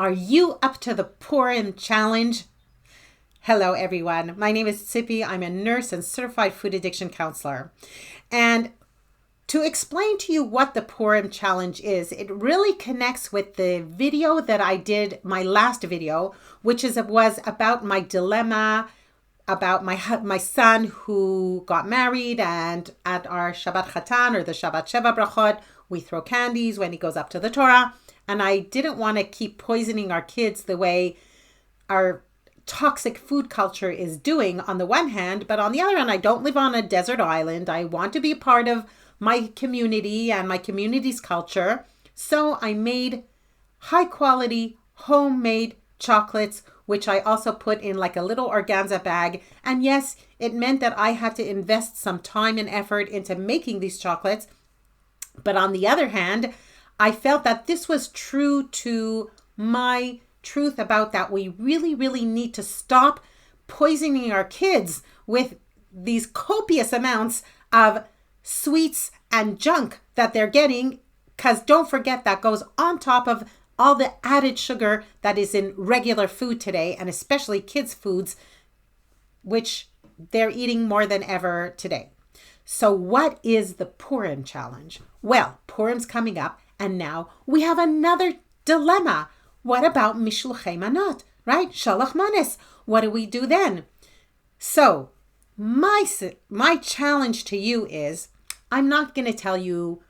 Are you up to the Purim challenge? Hello, everyone. My name is Zippi. I'm a nurse and certified food addiction counselor. And to explain to you what the Purim challenge is, it really connects with the video that I did, my last video, which was about my dilemma about my son who got married, and at our Shabbat Chatan, or the Shabbat Sheva Brachot, we throw candies when he goes up to the Torah. And I didn't want to keep poisoning our kids the way our toxic food culture is doing on the one hand, but on the other hand, I don't live on a desert island. I want to be a part of my community and my community's culture. So I made high quality homemade chocolates, which I also put in like a little organza bag. And yes, it meant that I had to invest some time and effort into making these chocolates. But on the other hand, I felt that this was true to my truth about that we really, really need to stop poisoning our kids with these copious amounts of sweets and junk that they're getting, because don't forget that goes on top of all the added sugar that is in regular food today, and especially kids' foods, which they're eating more than ever today. So what is the Purim challenge? Well, Purim's coming up, and now we have another dilemma. What about Mishloach Manot, right? Shaloch manos. What do we do then? So my challenge to you is, I'm not going to tell you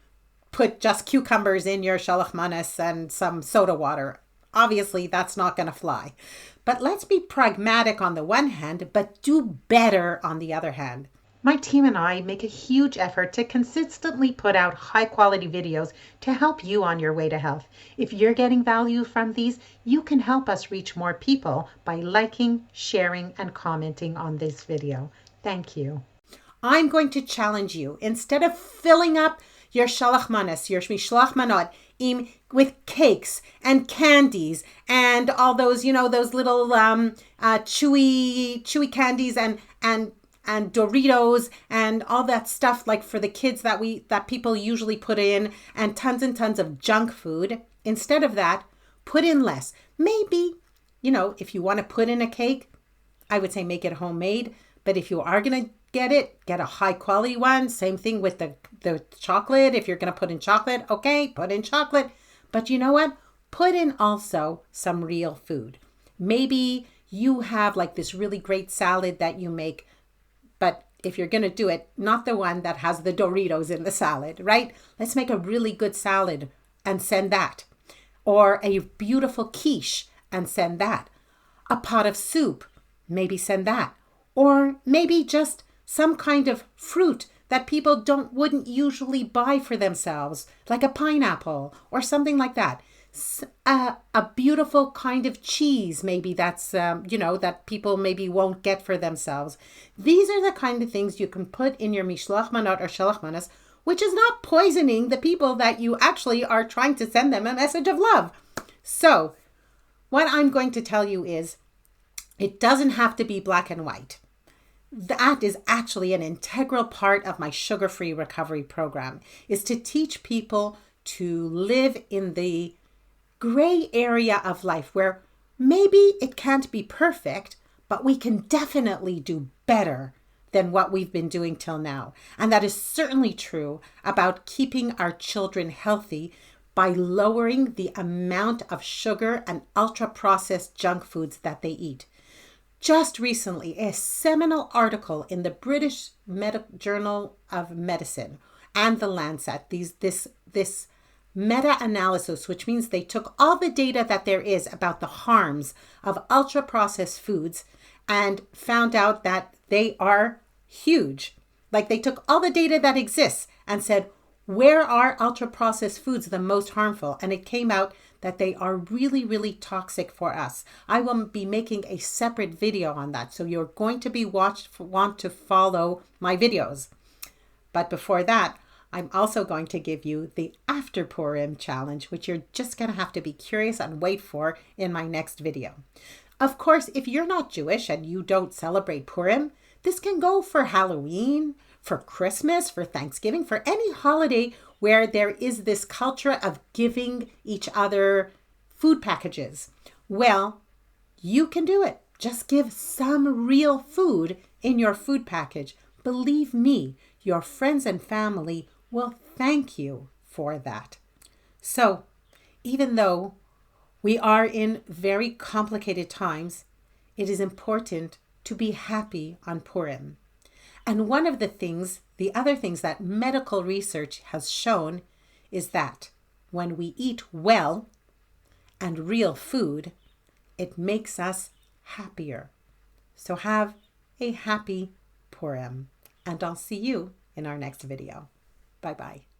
put just cucumbers in your shaloch manos and some soda water. Obviously, that's not going to fly. But let's be pragmatic on the one hand, but do better on the other hand. My team and I make a huge effort to consistently put out high quality videos to help you on your way to health. If you're getting value from these, you can help us reach more people by liking, sharing, and commenting on this video. Thank you. I'm going to challenge you, instead of filling up your shaloch manos, your Mishloach Manot, with cakes and candies and all those, those little chewy candies and Doritos and all that stuff, like for the kids that people usually put in, and tons of junk food. Instead of that, put in less. Maybe, if you want to put in a cake, I would say make it homemade. But if you are going to get a high quality one. Same thing with the chocolate. If you're going to put in chocolate, okay, put in chocolate. But you know what? Put in also some real food. Maybe you have like this really great salad that you make, but if you're going to do it, not the one that has the Doritos in the salad, right? Let's make a really good salad and send that. Or a beautiful quiche and send that. A pot of soup, maybe send that. Or maybe just some kind of fruit that people wouldn't usually buy for themselves, like a pineapple or something like that. A beautiful kind of cheese, maybe that's, that people maybe won't get for themselves. These are the kind of things you can put in your Mishloach Manot or Shaloch manos, which is not poisoning the people that you actually are trying to send them a message of love. So what I'm going to tell you is, it doesn't have to be black and white. That is actually an integral part of my sugar-free recovery program, is to teach people to live in the gray area of life where maybe it can't be perfect, but we can definitely do better than what we've been doing till now. And that is certainly true about keeping our children healthy by lowering the amount of sugar and ultra-processed junk foods that they eat. Just recently, a seminal article in the British Journal of Medicine and the Lancet, this meta-analysis, which means they took all the data that there is about the harms of ultra-processed foods and found out that they are huge. Like, they took all the data that exists and said, where are ultra-processed foods the most harmful? And it came out that they are really, really toxic for us. I will be making a separate video on that, so you're going to want to follow my videos. But before that, I'm also going to give you the After Purim challenge, which you're just going to have to be curious and wait for in my next video. Of course, if you're not Jewish and you don't celebrate Purim, this can go for Halloween, for Christmas, for Thanksgiving, for any holiday where there is this culture of giving each other food packages. Well, you can do it. Just give some real food in your food package. Believe me, your friends and family will thank you for that. So, even though we are in very complicated times, it is important to be happy on Purim. And one of the other things that medical research has shown is that when we eat well and real food, it makes us happier. So have a happy Purim, and I'll see you in our next video. Bye-bye.